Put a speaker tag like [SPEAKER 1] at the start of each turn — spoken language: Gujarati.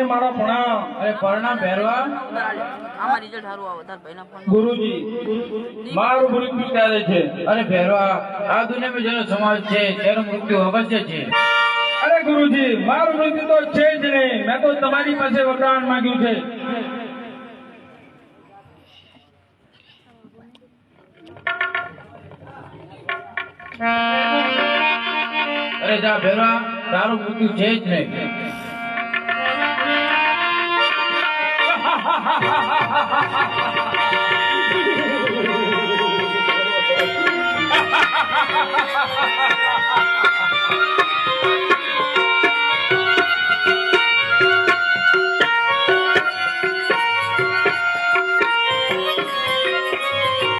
[SPEAKER 1] મારા પ્રણામ.
[SPEAKER 2] અરે પ્રણામ ભેરવા.
[SPEAKER 3] આમાં રિઝલ્ટ સારું આવે તાર ભાઈના ફોન.
[SPEAKER 1] ગુરુજી મારું મૃત્યુ ક્યારે છે?
[SPEAKER 2] અરે ભેરવા, આ દુનિયામાં જેનો સમાજ છે તેનું મૃત્યુ અવશ્ય છે.
[SPEAKER 1] અરે ગુરુજી મારું મૃત્યુ તો છે જ નહીં. મેં તો તમારી પાસે વરદાન માંગ્યું છે.
[SPEAKER 2] અરે જા ભેરવા, તારું મૃત્યુ છે જ નહીં.